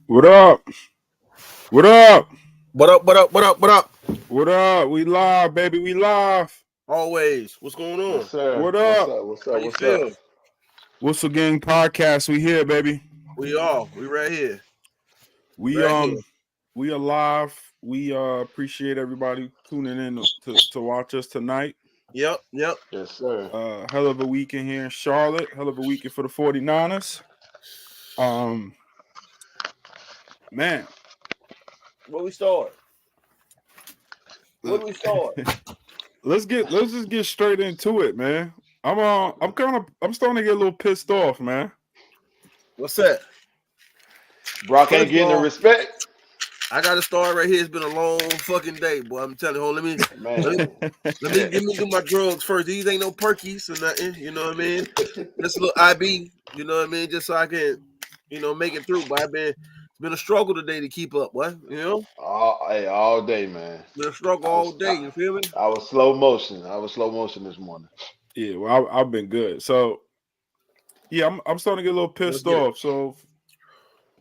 What up? What up? What up? What up? What up? What up? What up? We live, baby. We live. Always. What's going Yes, on? sir. What What's up? up? What's How up? you What's up? feel? Whistle Gang Podcast. We here, baby. We are. We right here. We Right here. we are live. We appreciate everybody tuning in to watch us tonight. Yep. Yep. Yes, sir. Hell of a weekend here in Charlotte. Hell of a weekend for the 49ers. Man. Where we start? Where do we start? Let's just get straight into it, man. I'm starting to get a little pissed off, man. What's that? Brock ain't First getting the off, respect. I got to start right here. It's been a long fucking day, boy. I'm telling you. Hold on, Man. let me do my drugs first. These ain't no perkies or nothing. You know what I mean? Just a little IB. You know what I mean? Just so I can, make it through. But it's been a struggle today to keep up, boy. You know? all day, man. Been a struggle all day. You feel me? I was slow motion. this morning. Yeah, well, I've been good. So, yeah, I'm starting to get a little pissed off. So,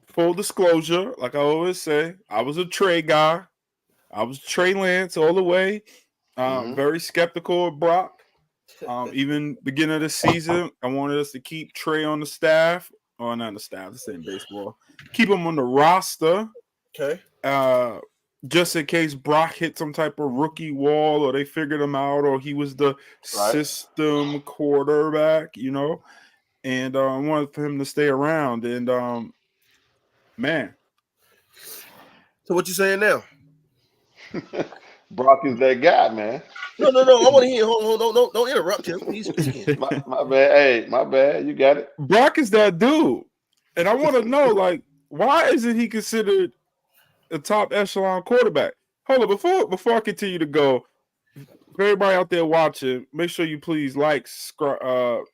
full disclosure, like I always say, I was a Trey guy. I was Trey Lance all the way. Very skeptical of Brock. Even beginning of the season, I wanted us to keep Trey on the staff. Or not on the staff, this ain't baseball. Keep him on the roster. Okay. Just in case Brock hit some type of rookie wall or they figured him out or he was the system quarterback, and I wanted for him to stay around. And, man. So what you saying now? Brock is that guy, man. No. I want to hear. Hold on. Don't interrupt him. He's speaking. my bad. Hey, my bad. You got it. Brock is that dude. And I want to know, like, why isn't he considered a top echelon quarterback? Hold on, before I continue to go, for everybody out there watching, make sure you please like,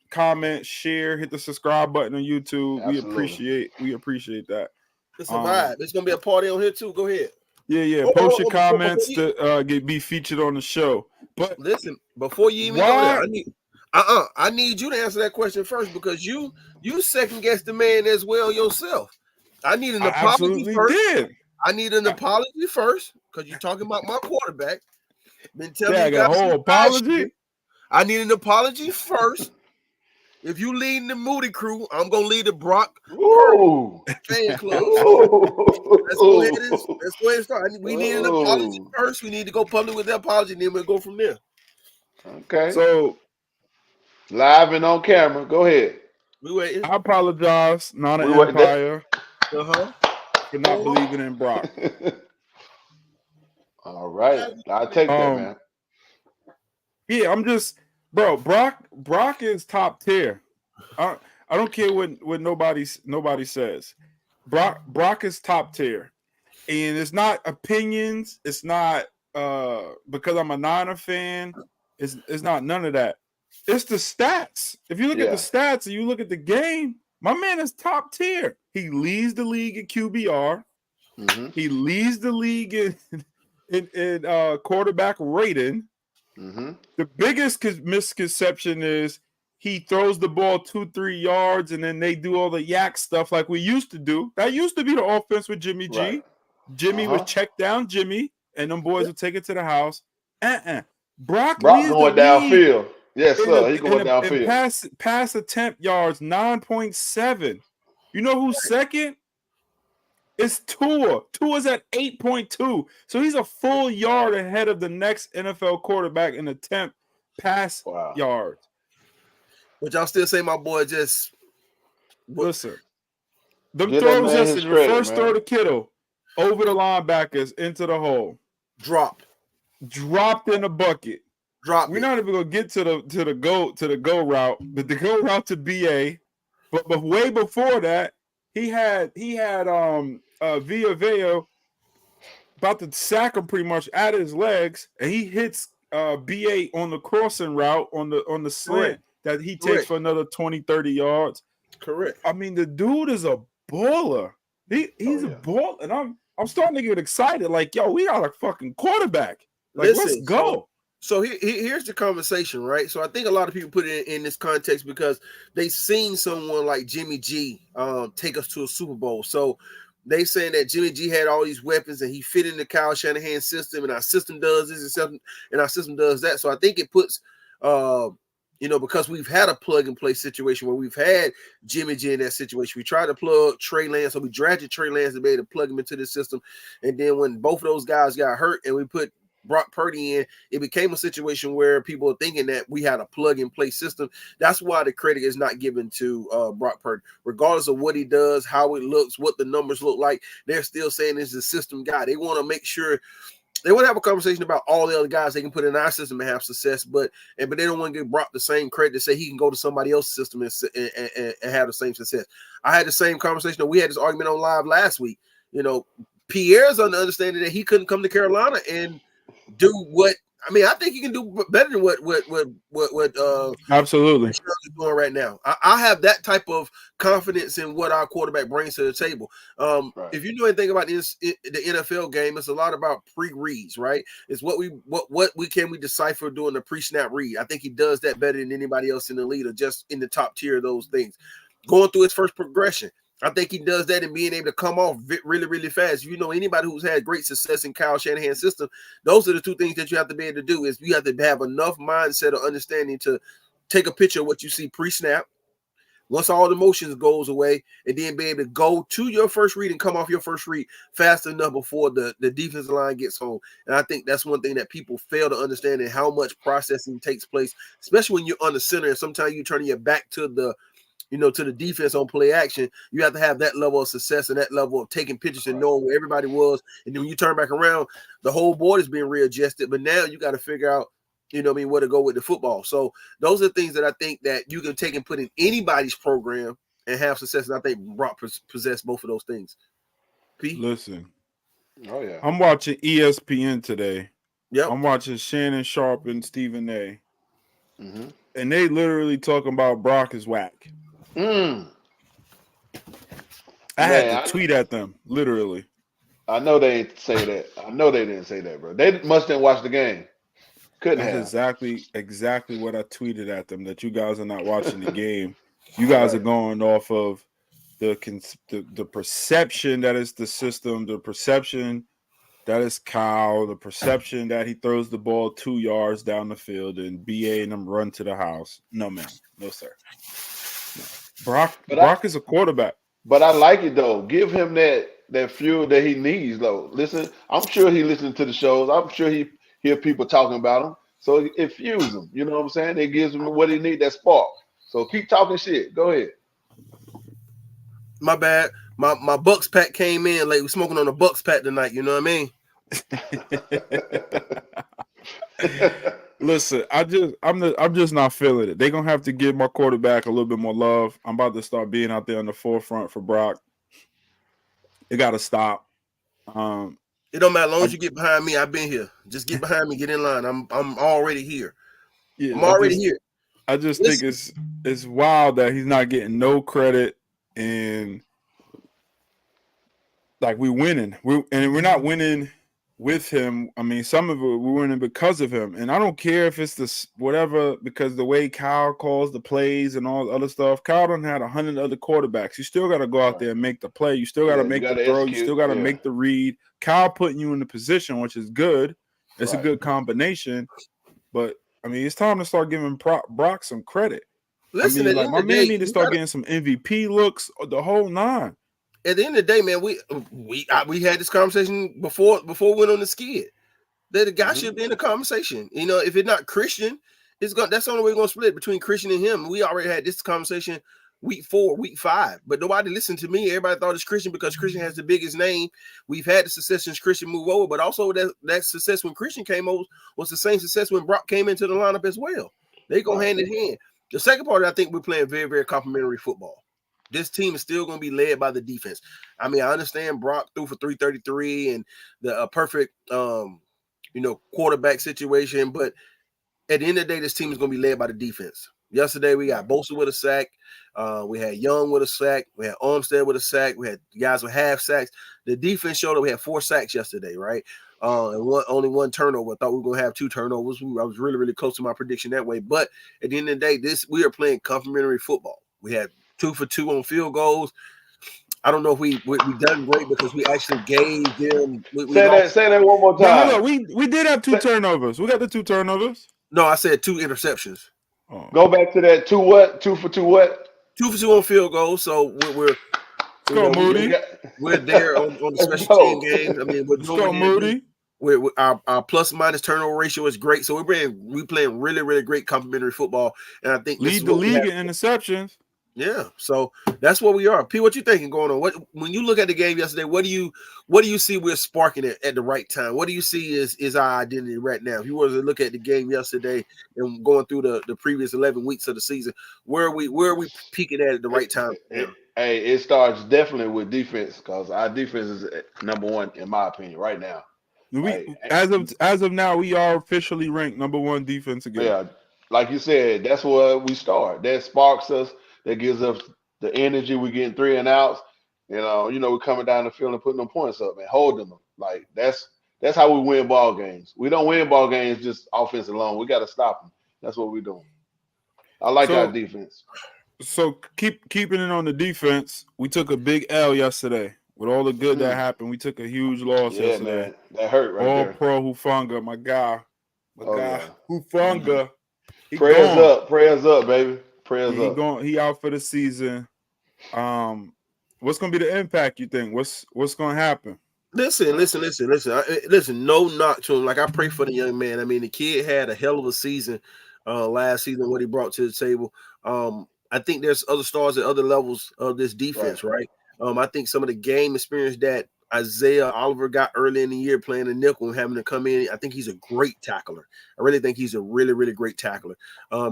comment, share, hit the subscribe button on YouTube. Absolutely. We appreciate that. It's a vibe. There's gonna be a party on here too. Go ahead. Yeah. Post your comments to be featured on the show. But listen, before you even go there, I need you to answer that question first because you second guess the man as well yourself. I need an apology first. I need an apology first because you're talking about my quarterback. Been telling you guys a whole apology. I need an apology first. If you leading the Moody crew, I'm gonna lead the Brock fan club. Let's go ahead and start. We need an apology first. We need to go public with the apology, and then we'll go from there. Okay. So live and on camera. Go ahead. We waiting. I apologize, not an empire. For not believing in Brock. All right. I'll take that, man. Yeah, I'm just, bro, Brock is top tier. I don't care what nobody says. Brock is top tier. And it's not opinions. It's not because I'm a Niner fan. It's not none of that. It's the stats. If you look at the stats and you look at the game, my man is top tier. He leads the league in QBR. He leads the league in quarterback rating. The biggest misconception is he throws the ball 2-3 yards and then they do all the yak stuff like we used to do. That used to be the offense with Jimmy G. Right. Jimmy was check down Jimmy, and them boys would take it to the house. Brock going downfield. Yes, sir. He going downfield. Pass attempt yards 9.7. You know who's second? It's Tua. Tua's at 8.2. So he's a full yard ahead of the next NFL quarterback in attempt pass yards. But y'all still say my boy just listen. Them throws yesterday, the first throw to Kittle over the linebackers into the hole. Dropped in the bucket. We're not even gonna get to the go route, but the go route to BA. But way before that, he had Villaveo about to sack him pretty much at his legs, and he hits BA on the crossing route on the slant that he takes for another 20-30 yards. Correct. I mean, the dude is a baller. He's a baller, and I'm starting to get excited. Like, yo, we got a fucking quarterback. Like, let's go. So here's the conversation, right? So I think a lot of people put it in this context because they've seen someone like Jimmy G take us to a Super Bowl. So they saying that Jimmy G had all these weapons and he fit in the Kyle Shanahan system, and our system does this and our system does that. So I think it puts, because we've had a plug and play situation where we've had Jimmy G in that situation. We tried to plug Trey Lance, so we drafted Trey Lance to be able to plug him into the system. And then when both of those guys got hurt and we put Brock Purdy in, it became a situation where people are thinking that we had a plug and play system. That's why the credit is not given to Brock Purdy, regardless of what he does, how it looks, what the numbers look like. They're still saying this is a system guy. They want to make sure they want to have a conversation about all the other guys they can put in our system and have success, but they don't want to give Brock the same credit to say he can go to somebody else's system and have the same success. I had the same conversation. We had this argument on live last week. Pierre's on the understanding that he couldn't come to Carolina and do what I think he can do better than what absolutely is doing right now. I have that type of confidence in what our quarterback brings to the table. Right. If you know anything about the NFL game, it's a lot about pre-reads, right? It's what we decipher doing the pre-snap read. I think he does that better than anybody else in the league or just in the top tier of those things. Going through his first progression, I think he does that and being able to come off really, really fast. You know, anybody who's had great success in Kyle Shanahan's system, those are the two things that you have to be able to do is you have to have enough mindset or understanding to take a picture of what you see pre-snap, once all the motions goes away, and then be able to go to your first read and come off your first read fast enough before the defensive line gets home. And I think that's one thing that people fail to understand and how much processing takes place, especially when you're under center and sometimes you're turning your back to the defense on play action. You have to have that level of success and that level of taking pictures and knowing where everybody was. And then when you turn back around, the whole board is being readjusted. But now you got to figure out, where to go with the football. So those are things that I think that you can take and put in anybody's program and have success. And I think Brock possessed both of those things. P? Listen. Oh, yeah. I'm watching ESPN today. Yep. I'm watching Shannon Sharp and Stephen A. Mm-hmm. And they literally talking about Brock is whack. I had to tweet at them, literally. I know they didn't say that. I know they didn't say that, bro. They must didn't watch the game. Couldn't That's have. exactly what I tweeted at them, that you guys are not watching the game. You guys are going off of the perception that is the system, the perception that is Kyle, the perception that he throws the ball 2 yards down the field and BA and them run to the house. No, ma'am. No, sir. No. Brock is a quarterback. But I like it, though. Give him that fuel that he needs, though. Listen, I'm sure he listens to the shows. I'm sure he hear people talking about him. So it fuels him. You know what I'm saying? It gives him what he needs, that spark. So keep talking shit. Go ahead. My bad. My Bucs pack came in like we're smoking on a Bucs pack tonight. You know what I mean? Listen, I'm just not feeling it. They're gonna have to give my quarterback a little bit more love. I'm about to start being out there on the forefront for Brock. It gotta stop. It don't matter as long as you get behind me. I've been here. Just get behind me, get in line. I'm already here. Yeah, I'm already here. I just think it's wild that he's not getting no credit, and like we're winning. We're not winning with him. I mean, some of it we're winning because of him. And I don't care if it's this whatever, because the way Kyle calls the plays and all the other stuff, Kyle done had 100 other quarterbacks. You still got to go out there and make the play. You still got to make the throw. You still got to make the read. Kyle putting you in the position, which is good. It's a good combination. But, I mean, it's time to start giving Brock some credit. Listen, I mean, my man need to start getting some MVP looks, the whole nine. At the end of the day, man, we had this conversation before we went on the skid. That the guy should be in the conversation. If it's not Christian, that's the only way we're gonna split between Christian and him. We already had this conversation week 4, week 5, but nobody listened to me. Everybody thought it's Christian because Christian has the biggest name. We've had the success since Christian moved over, but also that success when Christian came over was the same success when Brock came into the lineup as well. They go hand in hand. The second part, I think we're playing very, very complimentary football. This team is still going to be led by the defense. I mean, I understand Brock threw for 333 and the perfect, quarterback situation, but at the end of the day, this team is going to be led by the defense. Yesterday, we got Bosa with a sack. We had Young with a sack. We had Armstead with a sack. We had guys with half sacks. The defense showed that we had 4 sacks yesterday, right? And only 1 turnover. I thought we were going to have 2 turnovers. I was really, really close to my prediction that way. But at the end of the day, we are playing complimentary football. We had 2 for 2 on field goals. I don't know if we done great because we actually gave them. Say that one more time. No. We did have 2 turnovers. We got the 2 turnovers. No, I said 2 interceptions. Oh. Go back to that 2 what? 2 for 2 what? 2 for 2 on field goals. So we're Moody. We're there on the special team games. I mean, we're doing Moody. Our plus minus turnover ratio is great. So we playing really, really great complementary football. And I think lead the league in interceptions. Yeah, so that's what we are. P, what you thinking going on? When you look at the game yesterday, what do you see we're sparking it at the right time? What do you see is our identity right now? If you were to look at the game yesterday and going through the previous 11 weeks of the season, where are we peaking at the right time? It starts definitely with defense because our defense is number 1 in my opinion right now. As of now, we are officially ranked number 1 defense again. Yeah, like you said, that's where we start. That sparks us. That gives us the energy. We're getting 3 and outs. You know, we're coming down the field and putting them points up and holding them. Like that's how we win ball games. We don't win ball games just offense alone. We got to stop them. That's what we're doing. I like our defense. So keeping it on the defense, we took a big L yesterday. With all the good that happened, we took a huge loss yesterday. Man. That hurt right there. All-Pro Hufanga, my guy. Hufanga. Prayers up, baby. Prayers up. He out for the season. What's gonna be the impact? You think? What's gonna happen? Listen. No knock to him. Like I pray for the young man. I mean, the kid had a hell of a season last season. What he brought to the table. I think there's other stars at other levels of this defense, right? I think some of the game experience that Isaiah Oliver got early in the year playing the nickel and having to come in. I think he's a great tackler. I really think he's a really, really great tackler.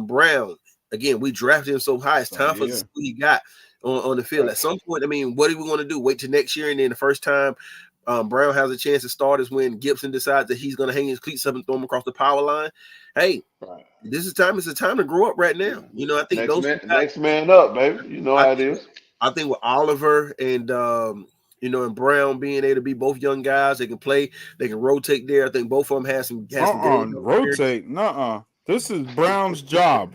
Brown. Again, we drafted him so high. It's time for what he got on the field. At some point, I mean, what are we going to do? Wait till next year, and then the first time Brown has a chance to start is when Gibson decides that he's going to hang his cleats up and throw him across the power line. Hey, this is time. It's a time to grow up right now. You know, I think next man up, baby. You know how it is. I think with Oliver and and Brown being able to be both young guys, they can play, they can rotate there. I think both of them have some rotate. Nuh-uh. This is Brown's job.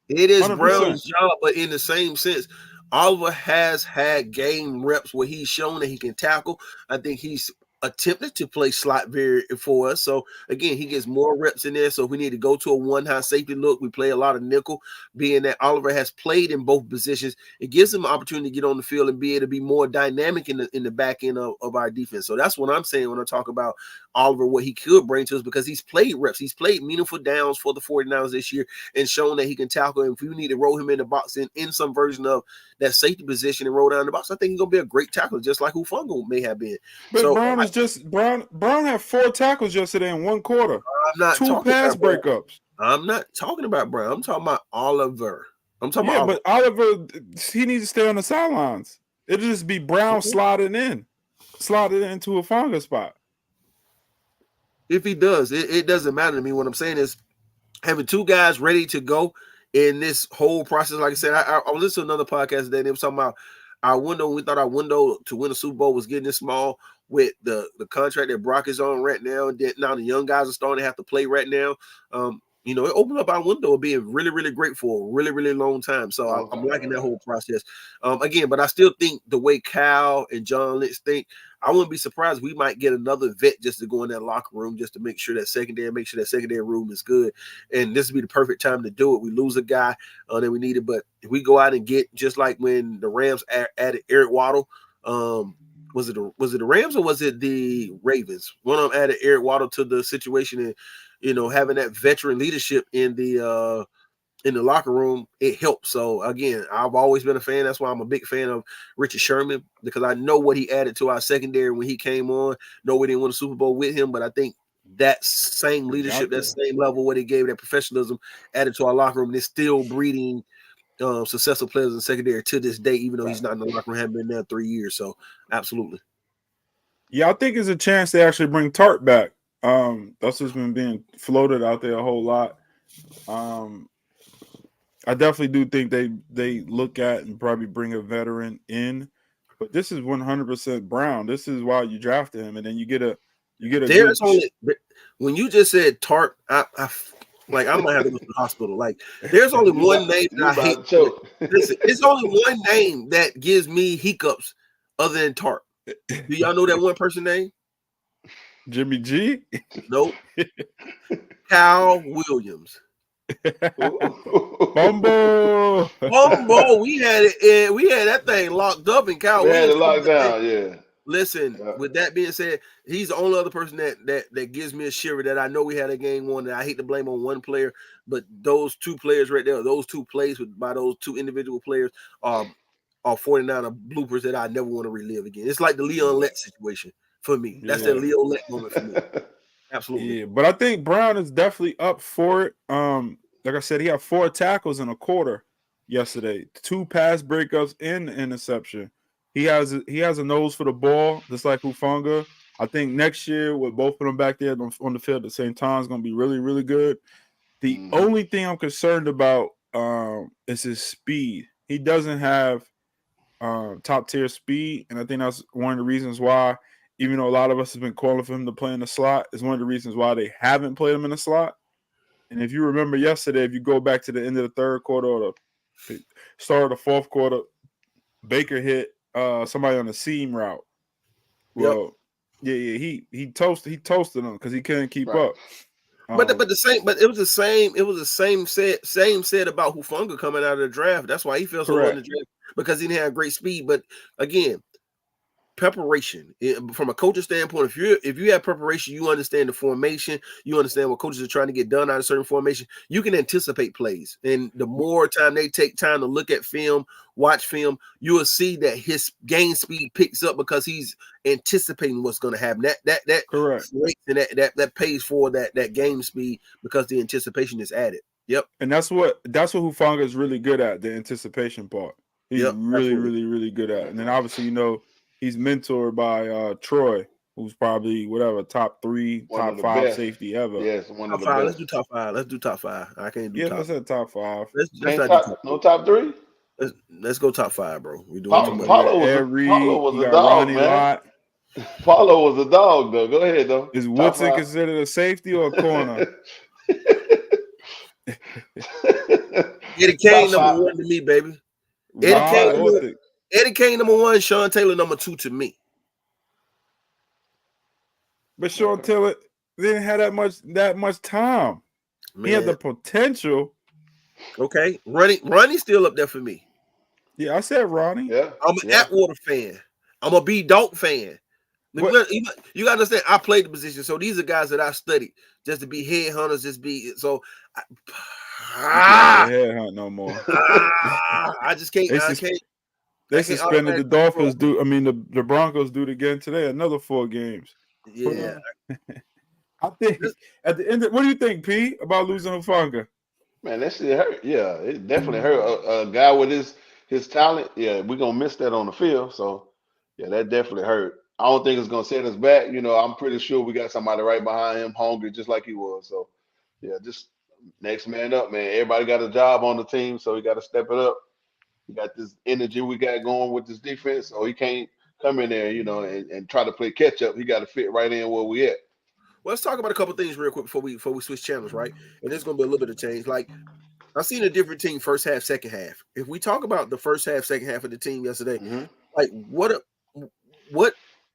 It is 100%. Brown's job, but in the same sense, Oliver has had game reps where he's shown that he can tackle. I think he's attempted to play slot for us. So, again, he gets more reps in there. So, if we need to go to a one-high safety look, we play a lot of nickel. Being that Oliver has played in both positions, it gives him an opportunity to get on the field and be able to be more dynamic in the back end of our defense. So, that's what I'm saying when I talk about Oliver, what he could bring to us, because he's played reps. He's played meaningful downs for the 49ers this year and shown that he can tackle. And if we need to roll him in the box in some version of that safety position and roll down the box, I think he's going to be a great tackler, just like Hufanga may have been. But so, Brown had 4 tackles yesterday in 1 quarter. I'm not 2 pass breakups. I'm not talking about Brown. I'm talking about Oliver. But Oliver, he needs to stay on the sidelines. It'll just be Brown slotted into a Hufanga spot. If he does, it doesn't matter to me. What I'm saying is having 2 guys ready to go in this whole process. Like I said, I was listening to another podcast today. They were talking about our window. We thought our window to win a Super Bowl was getting this small with the contract that Brock is on right now. Now the young guys are starting to have to play right now. It opened up our window of being really, really great for a really, really long time. So I'm liking that whole process. But I still think the way Cal and John Lynch think, I wouldn't be surprised we might get another vet just to go in that locker room just to make sure that secondary room is good. And this would be the perfect time to do it. We lose a guy that we needed, but if we go out and get, just like when the Rams added Eric Waddle, was it the Rams or was it the Ravens? One of them added Eric Waddle to the situation, and having that veteran leadership in the locker room, it helps. So again, I've always been a fan. That's why I'm a big fan of Richard Sherman, because I know what he added to our secondary when he came on. No, we didn't win a Super Bowl with him, but I think that same leadership, that same level, what he gave, that professionalism added to our locker room, and it's still breeding successful players in the secondary to this day, even though he's not in the locker room, haven't been there 3 years. So absolutely. Yeah, I think it's a chance to actually bring Tart back. That's just been being floated out there a whole lot. I definitely do think they look at and probably bring a veteran in, but this is 100% Brown. This is why you drafted him, and then you get a. When you just said Tart, I might have to go to the hospital. Like, there's only one name that I hate. Listen, it's only one name that gives me hiccups other than Tarp? Do y'all know that one person name? Jimmy G? Nope. Kyle Williams. Bumbo. We had it. We had that thing locked up, and Kyle We had Williams. it locked down. Yeah. Listen, with that being said, he's the only other person that gives me a shiver that I know we had a game one that I hate to blame on one player, but those two players right there, those two plays by those two individual players are 49er bloopers that I never want to relive again. It's like the Leon Lett situation for me. That's the Leo Lett moment for me. Absolutely. Yeah, but I think Brown is definitely up for it. Like I said, he had 4 tackles in a quarter yesterday, 2 pass breakups and interception. He has a nose for the ball, just like Hufanga. I think next year with both of them back there on the field at the same time is going to be really, really good. The only thing I'm concerned about is his speed. He doesn't have top tier speed, and I think that's one of the reasons why, even though a lot of us have been calling for him to play in the slot, is one of the reasons why they haven't played him in the slot. And if you remember yesterday, if you go back to the end of the third quarter or the start of the fourth quarter, Baker hit somebody on the seam route. Well, he toasted him because he couldn't keep up. But it was the same said about Hufanga coming out of the draft. That's why he feels so low in the draft, because he didn't have great speed. But again, preparation from a coach's standpoint, if you have preparation, you understand the formation, you understand what coaches are trying to get done out of certain formation, you can anticipate plays. And the more time they take time to look at film, watch film, you will see that his game speed picks up because he's anticipating what's going to happen. That correct, and that pays for that game speed because the anticipation is added. Yep. And that's what Hufanga is really good at, the anticipation part. He's really good at it. And then obviously, he's mentored by Troy, who's probably top 3, top 5 best safety ever. Yes, one of the best. best. Let's do top 5. I can't do top. Let's say top 5. No top 3. Let's go top 5, bro. We doing Paulo was a dog, man. Paulo was a dog, though. Go ahead, though. Is Woodson considered a safety or a corner? Eddie Kane number 1 to me, baby. Eddie Kane number 1, Sean Taylor number 2 to me. But Sean Taylor didn't have that much time. Man. He had the potential. Okay, Ronnie's still up there for me. Yeah, I said Ronnie. Yeah, I'm an Atwater fan. I'm a B Dog fan. You gotta understand, I played the position, so these are guys that I studied just to be headhunters, headhunt no more. I just can't. They suspended the Dolphins. The Broncos do it again today. Another 4 games. Yeah. I think at the end. What do you think, P, about losing Hufanga? Man, that shit hurt. Yeah, it definitely hurt. A guy with his talent. Yeah, we're gonna miss that on the field. So, yeah, that definitely hurt. I don't think it's gonna set us back. I'm pretty sure we got somebody right behind him, hungry just like he was. So, yeah, just next man up, man. Everybody got a job on the team, so we got to step it up. We got this energy we got going with this defense, so he can't come in there, and try to play catch up. He got to fit right in where we at. Well, let's talk about a couple things real quick before we switch channels, right? And there's going to be a little bit of change. Like, I've seen a different team first half, second half. If we talk about the first half, second half of the team yesterday, like what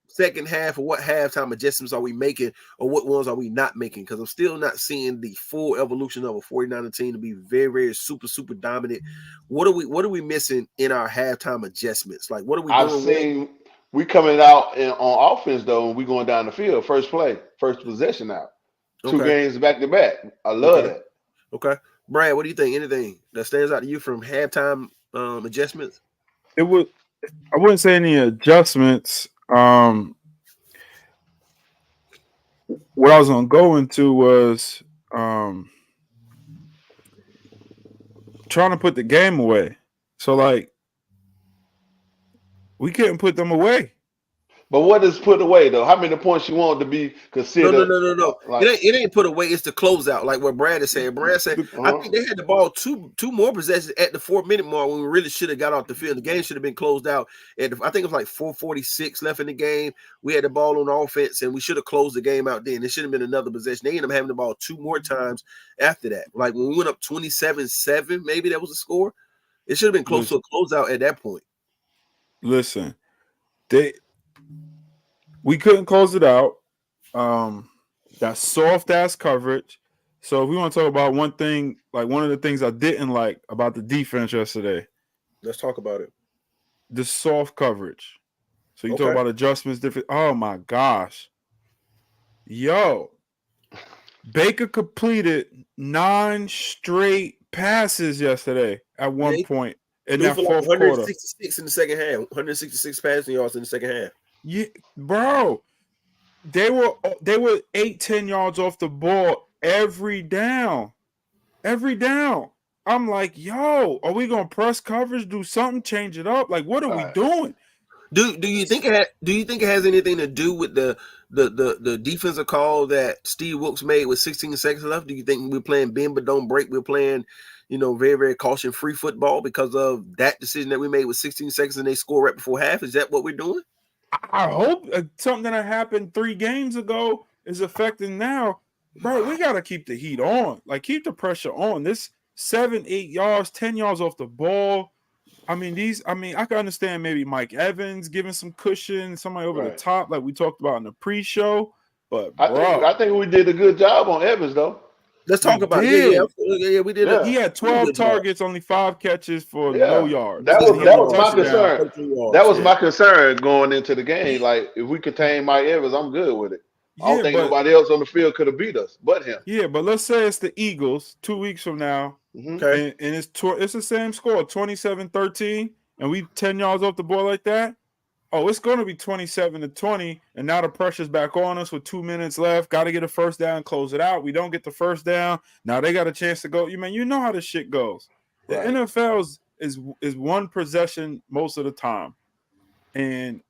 second half or what halftime adjustments are we making, or what ones are we not making? Because I'm still not seeing the full evolution of a 49er team to be very, very super, super dominant. What are we missing in our halftime adjustments? Like, what are we doing? I've seen we coming out on offense, though, and we going down the field, first play, first possession out. 2 games back to back. I love that. Okay. Brad, what do you think? Anything that stands out to you from halftime adjustments? I wouldn't say any adjustments. What I was going to go into was trying to put the game away. So, like, we couldn't put them away. But what is put away, though? How many points you want to be considered? No. Like, it ain't put away. It's the closeout, like what Brad is saying. Brad said, I think they had the ball two more possessions at the 4-minute mark when we really should have got off the field. The game should have been closed out. I think it was like 4:46 left in the game. We had the ball on offense, and we should have closed the game out then. It should have been another possession. They ended up having the ball 2 more times after that. Like when we went up 27-7, maybe that was the score. It should have been close to a closeout at that point. Listen. We couldn't close it out. That soft ass coverage. So if we want to talk about one thing, like one of the things I didn't like about the defense yesterday, let's talk about it. The soft coverage. So you Okay. talk about adjustments, different. Oh my gosh, yo, Baker completed 9 straight passes yesterday at one point in that fourth quarter. 166 in the second half. 166 passing yards in the second half. Yeah, bro. They were 8-10 yards off the ball every down. Every down. I'm like, yo, are we gonna press coverage, do something, change it up? Like, what are we doing? Do you think it has anything to do with the defensive call that Steve Wilkes made with 16 seconds left? Do you think we're playing bend but don't break? We're playing, very, very caution-free football because of that decision that we made with 16 seconds and they score right before half? Is that what we're doing? I hope something that happened 3 games ago is affecting now. Bro, we got to keep the heat on. Like, keep the pressure on. This 7, 8 yards, 10 yards off the ball. I can understand maybe Mike Evans giving some cushion, somebody over the top, like we talked about in the pre-show. But I think we did a good job on Evans, though. Let's talk about it. Yeah, we did. He had 12 targets, only 5 catches for no yards. That was my concern. That was my concern going into the game. Like, if we contain Mike Evans, I'm good with it. I don't think nobody else on the field could have beat us but him. Yeah, but let's say it's the Eagles 2 weeks from now. Okay. And it's the same score, 27-13, and we 10 yards off the ball like that. Oh, it's going to be 27-20, and now the pressure's back on us with 2 minutes left. Got to get a first down, close it out. We don't get the first down. Now they got a chance to go. You know how this shit goes. The NFL is one possession most of the time, and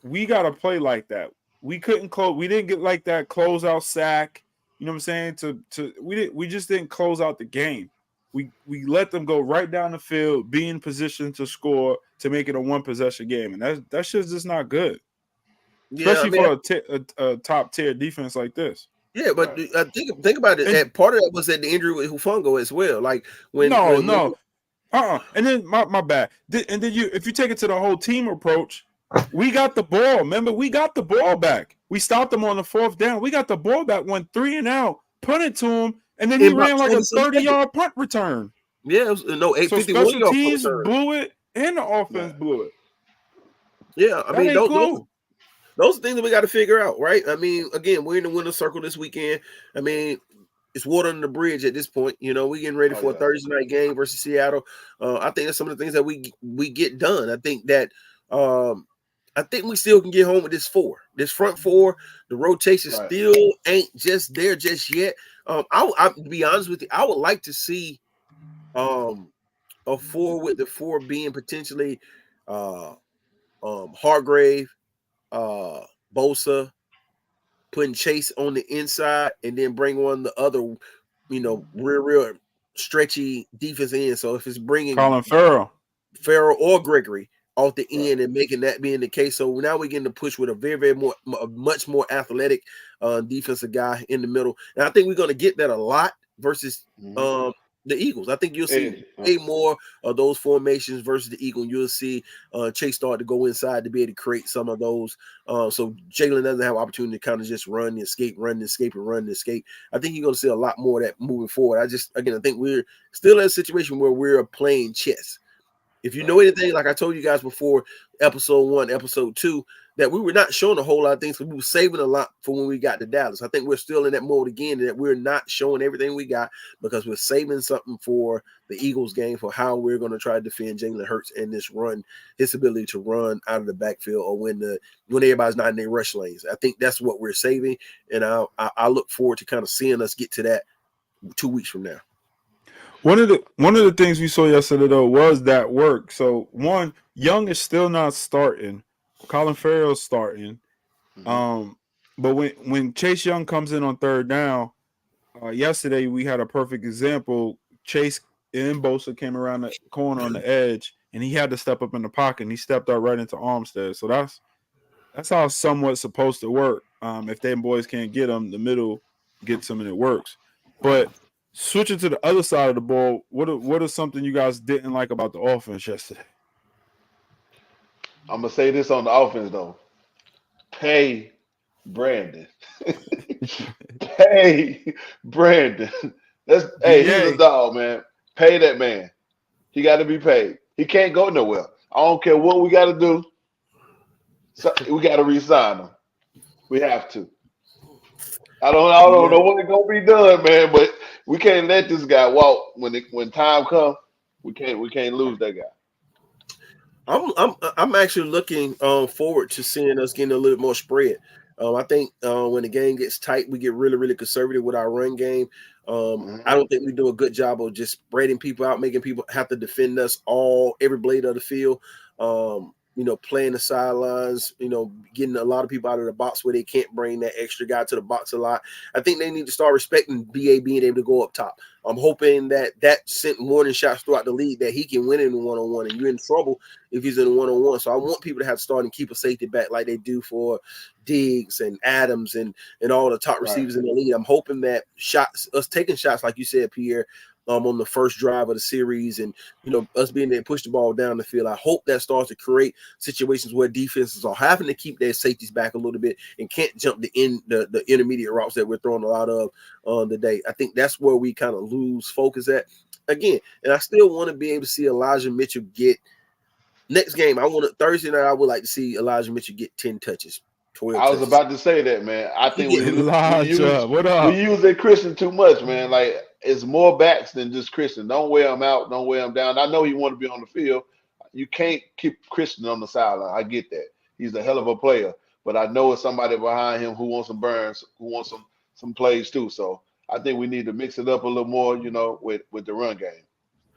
we got to play like that. We couldn't close. We didn't get like that closeout sack. You know what I'm saying? We just didn't close out the game. We let them go right down the field, be in position to score, to make it a 1 possession game, and that's just not good, especially for a top tier defense like this. Yeah, but think about it. And part of that was that the injury with Hufungo as well. Like when And then my bad. And then if you take it to the whole team approach, we got the ball. Remember, we got the ball back. We stopped them on the 4th down. We got the ball back, went 3 and out, punted to him. And then he ran like a 30-yard punt return. Yeah, it was, 851 so special teams blew it, and the offense blew it. Yeah, I mean, those are things that we got to figure out, right? I mean, again, we're in the winner's circle this weekend. I mean, it's water under the bridge at this point. We're getting ready for a Thursday night game versus Seattle. I think that's some of the things that we get done. I think that we still can get home with this 4. This front 4, the rotation still ain't just there just yet. I to be honest with you, I would like to see a 4 with the 4 being potentially Hargrave, Bosa, putting Chase on the inside, and then bring on the other, real stretchy defense end. So if it's bringing Colin Farrell or Gregory off the end and making that being the case. So now we're getting to push with a very, very much more athletic defensive guy in the middle. And I think we're going to get that a lot versus the Eagles. I think you'll see way more of those formations versus the Eagles. You'll see Chase start to go inside to be able to create some of those. So Jalen doesn't have opportunity to kind of just run and escape. I think you're going to see a lot more of that moving forward. I think we're still in a situation where we're playing chess. If you know anything, like I told you guys before, episode 1, episode 2, that we were not showing a whole lot of things because we were saving a lot for when we got to Dallas. I think we're still in that mode again, that we're not showing everything we got because we're saving something for the Eagles game, for how we're going to try to defend Jalen Hurts and this run, his ability to run out of the backfield or when everybody's not in their rush lanes. I think that's what we're saving, and I look forward to kind of seeing us get to that 2 weeks from now. One of the things we saw yesterday though was that work. So one, Young is still not starting. Colin Farrell's starting. But when Chase Young comes in on 3rd down, yesterday we had a perfect example. Chase and Bosa came around the corner on the edge, and he had to step up in the pocket, and he stepped out right into Armstead. So that's how it's somewhat supposed to work. If them boys can't get them, the middle gets them and it works. But switching to the other side of the ball, what are something you guys didn't like about the offense yesterday? I'm gonna say this on the offense though. Pay Brandon. Pay Brandon. He's a BA. dog, man. Pay that man. He got to be paid. He can't go nowhere. I don't care what we got to do. So we got to resign him. We have to. I don't know what it's gonna be done, man. But we can't let this guy walk when time comes. We can't lose that guy. I'm actually looking forward to seeing us getting a little more spread. I think when the game gets tight, we get really, really conservative with our run game. I don't think we do a good job of just spreading people out, making people have to defend us every blade of the field. Playing the sidelines, getting a lot of people out of the box where they can't bring that extra guy to the box a lot. I think they need to start respecting BA being able to go up top. I'm hoping that sent warning shots throughout the league that he can win in the one-on-one, and you're in trouble if he's in the one-on-one. So I want people to have to start and keep a safety back like they do for Diggs and Adams and all the top receivers in the league. I'm hoping that us taking shots, like you said, Pierre, on the first drive of the series, and us being there to push the ball down the field. I hope that starts to create situations where defenses are having to keep their safeties back a little bit and can't jump the intermediate routes that we're throwing a lot of on today. I think that's where we kind of lose focus at again. And I still want to be able to see Elijah Mitchell get next game. Thursday night. I would like to see Elijah Mitchell get 10 touches. I was about to say that, man. I think we use that Christian too much, man. Like, it's more backs than just Christian. Don't wear him out. Don't wear him down. I know you want to be on the field. You can't keep Christian on the sideline. I get that. He's a hell of a player. But I know it's somebody behind him who wants some burns, who wants some plays too. So I think we need to mix it up a little more, with the run game.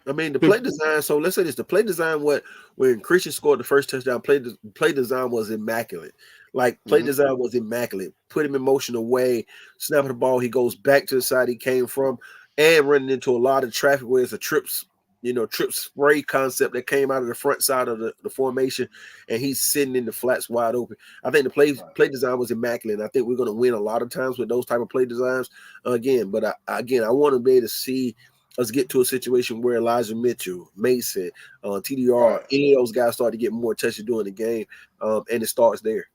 I mean, the play design. So let's say this: the play design. When Christian scored the first touchdown, play design was immaculate. Like play design was immaculate. Put him in motion away, snapping the ball. He goes back to the side he came from, and running into a lot of traffic where it's a trip spray concept that came out of the front side of the formation, and he's sitting in the flats wide open. I think the play design was immaculate. And I think we're going to win a lot of times with those type of play designs again. But I want to be able to see us get to a situation where Elijah Mitchell, Mason, TDR, any of those guys start to get more touches during the game, and it starts there.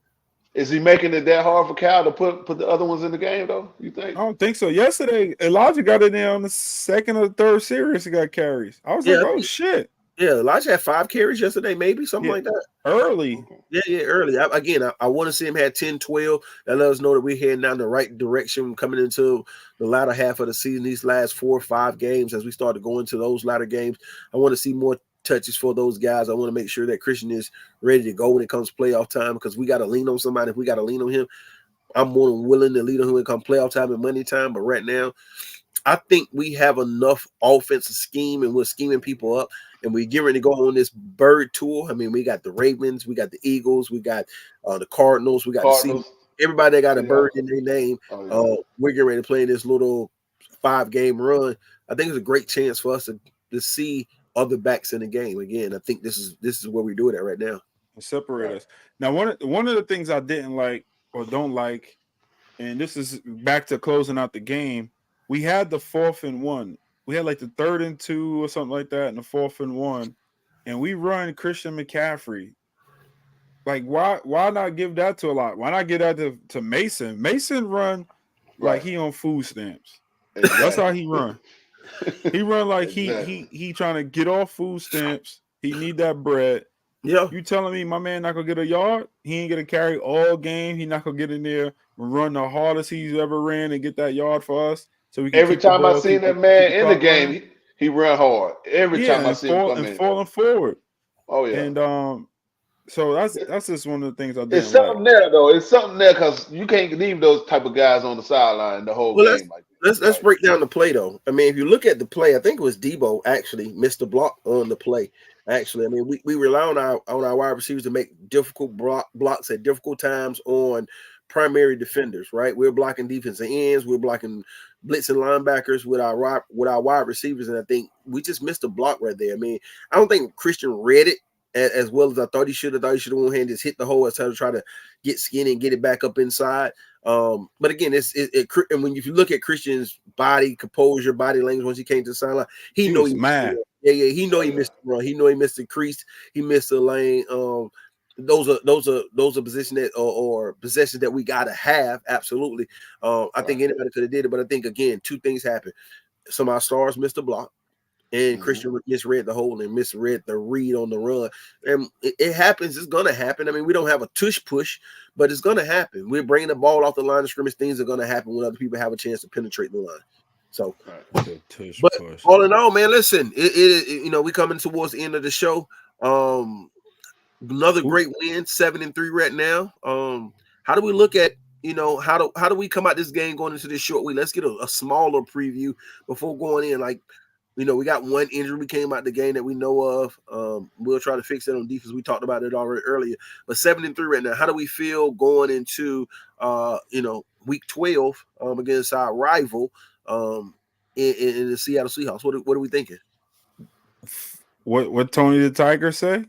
Is he making it that hard for Cal to put the other ones in the game, though, you think? I don't think so. Yesterday, Elijah got in there on the second or third series. He got carries. I was like, oh, shit. Yeah, Elijah had 5 carries yesterday, maybe, something like that. Early. Yeah, early. I want to see him have 10, 12. That let us know that we're heading down the right direction coming into the latter half of the season, these last 4 or 5 games. As we start to go into those latter games, I want to see more touches for those guys. I want to make sure that Christian is ready to go when it comes playoff time, because we got to lean on somebody. If we got to lean on him, I'm more than willing to lean on him when it comes playoff time and money time. But right now, I think we have enough offensive scheme, and we're scheming people up, and we're getting ready to go on this bird tour. I mean, we got the Ravens, we got the Eagles, we got the Cardinals, we got the Seahawks. Everybody that got a bird in their name. We're getting ready to play this little 5-game run. I think it's a great chance for us to see other backs in the game again. I think this is where we do it at right now. Separate us. Now, one of the things I didn't like or don't like, and this is back to closing out the game, we had the 4th and 1. We had like the 3rd and 2 or something like that, and the 4th and 1, and we run Christian McCaffrey. Like, why not give that to a lot? Why not give that to Mason? Mason run like he on food stamps. Exactly. That's how he run. He run like he trying to get off food stamps. He need that bread. Yeah. You telling me my man not gonna get a yard? He ain't gonna carry all game. He not gonna get in there and run the hardest he's ever ran and get that yard for us. So we can every time I seen that man in the game, he run hard. Every time I see him come in, falling forward. Oh yeah. And so that's just one of the things I did. It's something there though. It's something there because you can't leave those type of guys on the sideline the whole game. Let's break down the play though. I mean, if you look at the play, I think it was Debo actually missed the block on the play. Actually, I mean, we rely on our wide receivers to make difficult blocks at difficult times on primary defenders, right? We're blocking defensive ends, we're blocking blitzing linebackers with our wide receivers, and I think we just missed a block right there. I mean, I don't think Christian read it as well as I thought he should have. Went ahead and just hit the hole instead of try to get skinny and get it back up inside. But again, and if you look at Christian's body composure, body language once he came to the sideline, he know was mad. Yeah, he know he missed the run. He know he missed the crease. He missed the lane. those are positions that or possessions that we gotta have. Absolutely. I think anybody could have did it, but I think again, two things happened. Some of our stars missed the block, and Christian misread the hole and misread the read on the run. And it happens. It's gonna happen. I mean, we don't have a tush push, but it's gonna happen. We're bringing the ball off the line of scrimmage. Things are gonna happen when other people have a chance to penetrate the line. So, but all in all, man, listen, it we coming towards the end of the show. Another great win, 7-3 right now. How do we look at how do we come out this game going into this short week? Let's get a smaller preview before going in. Like, we got one injury we came out the game that we know of. We'll try to fix that on defense. We talked about it already earlier. But 7-3 right now. How do we feel going into week 12 against our rival in the Seattle Seahawks? What are we thinking? What Tony the Tiger say?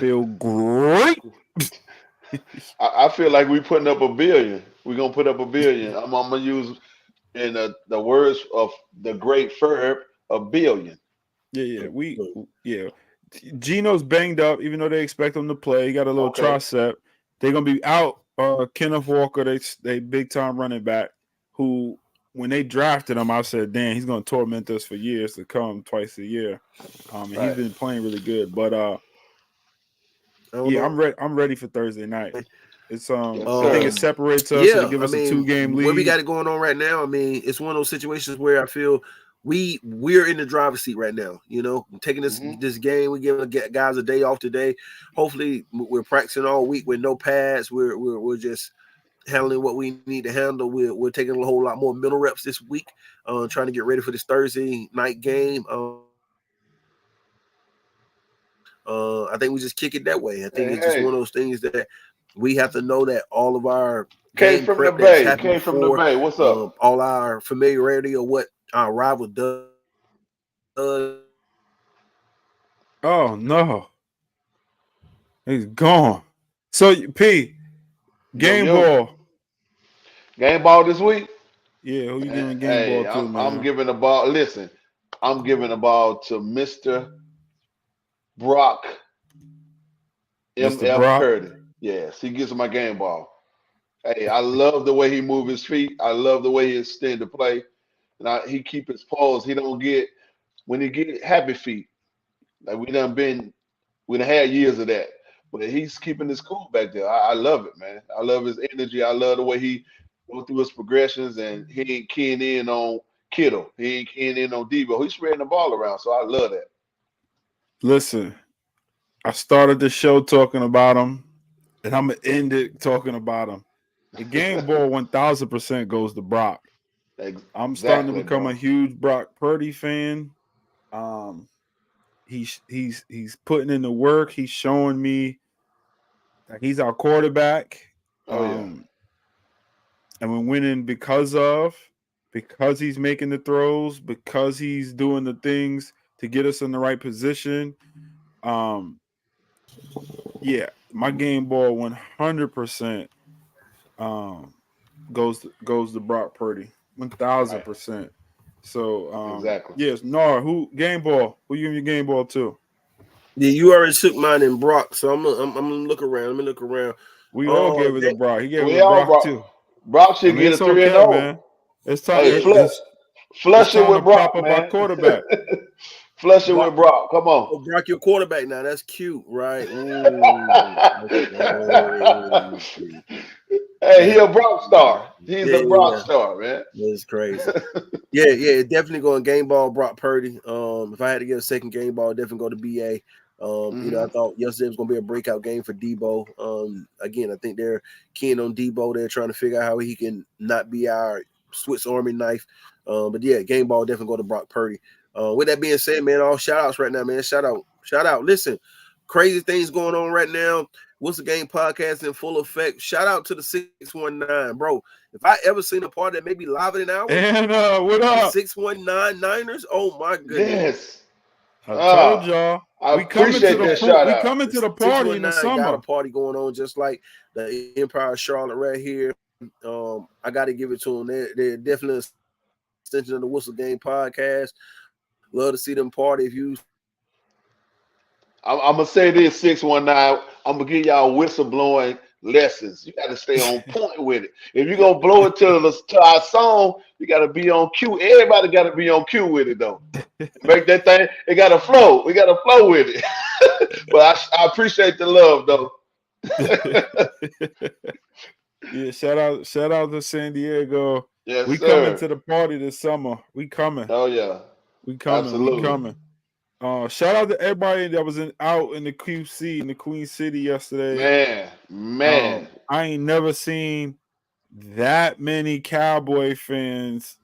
Feel great. I feel like we putting up $1 billion. We're gonna put up $1 billion. I'm gonna use in the words of the great Ferb, $1 billion. Yeah. Gino's banged up, even though they expect him to play. He got a little tricep. They're gonna be out. Kenneth Walker, they big time running back, who when they drafted him, I said, "Damn, he's gonna torment us for years to come, twice a year." And he's been playing really good, but I'm ready. I'm ready for Thursday night. It's I think it separates us and give us a 2-game lead. Where we got it going on right now. I mean, it's one of those situations where I feel we're in the driver's seat right now. Taking this game, we're giving guys a day off today. Hopefully, we're practicing all week with no pads. We're just handling what we need to handle. We're taking a whole lot more mental reps this week, trying to get ready for this Thursday night game. I think we just kick it that way. I think it's just one of those things that we have to know that all of our came from the Bay. What's up? All our familiarity of what our rival does. Oh no, he's gone. So P, game ball this week. Yeah, who you giving game ball to, man? I'm giving the ball. Listen, I'm giving the ball to Mr. Brock. M.F. Purdy. Yes, he gives my game ball. Hey, I love the way he moves his feet. I love the way he extend the play. And he keep his pose. He don't get when he get happy feet. Like we done had years of that. But he's keeping his cool back there. I love it, man. I love his energy. I love the way he go through his progressions, and he ain't keying in on Kittle. He ain't keying in on Debo. He's spreading the ball around. So I love that. Listen, I started the show talking about him, and I'm going to end it talking about him. The game ball 1,000% goes to Brock. I'm starting to become a huge Brock Purdy fan. He's putting in the work. He's showing me that he's our quarterback. And we're winning because he's making the throws, because he's doing the things to get us in the right position. My game ball 100% goes to Brock Purdy, 1,000%. So exactly. Yes, who game ball? Who you give your game ball to? Yeah, you already took mine in Brock, so I'm gonna look around. We all gave it to Brock. He gave it to Brock too. Brock should get a 3-0, man. It's time. Hey, flush it with Brock, man. Quarterback. Flush it with Brock. Come on. Oh, Brock, your quarterback now. That's cute, right? Hey, he a Brock star. He's a Brock star, man. It's crazy. Yeah, definitely going game ball, Brock Purdy. If I had to get a second game ball, definitely go to BA. I thought yesterday was going to be a breakout game for Debo. Again, I think they're keen on Debo. They're trying to figure out how he can not be our Swiss Army knife. But yeah, game ball definitely go to Brock Purdy. With that being said, man, all shout outs right now, man. Shout out. Listen, crazy things going on right now. What's the Game podcast in full effect? Shout out to the 619, bro. If I ever seen a party that maybe live in an hour, and what up? 619 Niners. Oh my goodness. Yes. I told y'all. We coming to the party in the summer. Got a party going on just like the Empire of Charlotte right here. I got to give it to them. They're definitely an extension of the Whistle Game podcast. Love to see them party. I'm gonna say this 619. I'm gonna give y'all whistleblowing lessons. You got to stay on point with it. If you're gonna blow it to our song, you got to be on cue. Everybody got to be on cue with it though. Make that thing. It got to flow. We got to flow with it. But I appreciate the love though. Yeah, shout out to San Diego. Yes, we sir. Coming to the party this summer. We coming. Oh yeah. We coming. Absolutely. We coming. Shout out to everybody that was out in the QC in the Queen City yesterday. Man. I ain't never seen that many Cowboy fans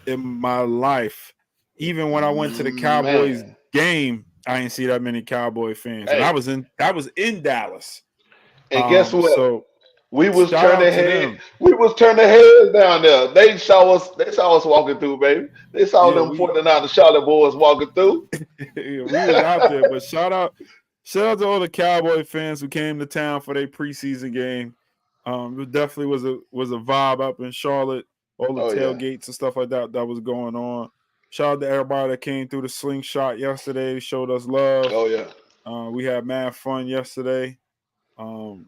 in my life. Even when I went to the Cowboys game, I ain't see that many Cowboy fans. Hey. And I was in Dallas. And guess what? So we was turning heads. We was turning heads down there. They saw us walking through, baby. They saw them 49 Charlotte boys walking through. We was out there, but shout out to all the Cowboy fans who came to town for their preseason game. It definitely was a vibe up in Charlotte. All the tailgates and stuff like that was going on. Shout out to everybody that came through the slingshot yesterday. Showed us love. Oh yeah. We had mad fun yesterday.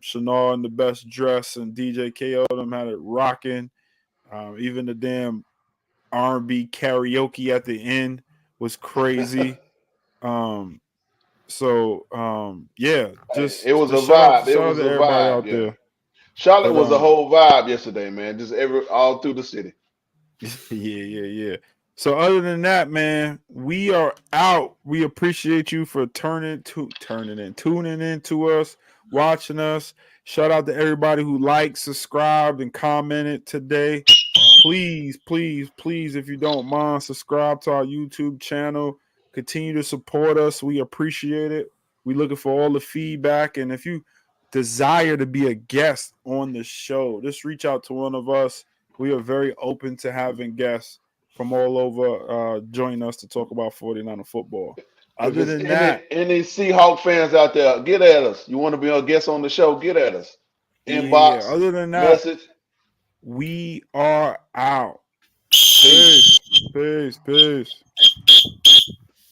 Chanel in the best dress and DJ KO them had it rocking. Even the damn R&B karaoke at the end was crazy. Yeah, just it was a vibe. It was a everybody vibe out there. Charlotte was a whole vibe yesterday, man. Just all through the city. Yeah. So other than that, man, we are out. We appreciate you for tuning in to us, watching us. Shout out to everybody who liked, subscribed, and commented today. Please, if you don't mind, subscribe to our YouTube channel. Continue to support us. We appreciate it. We're looking for all the feedback. And if you desire to be a guest on the show, just reach out to one of us. We are very open to having guests from all over join us to talk about 49er football. Other than that, any Seahawk fans out there, get at us. You want to be a guest on the show, get at us. Inbox. Yeah, other than that, message. We are out. Peace.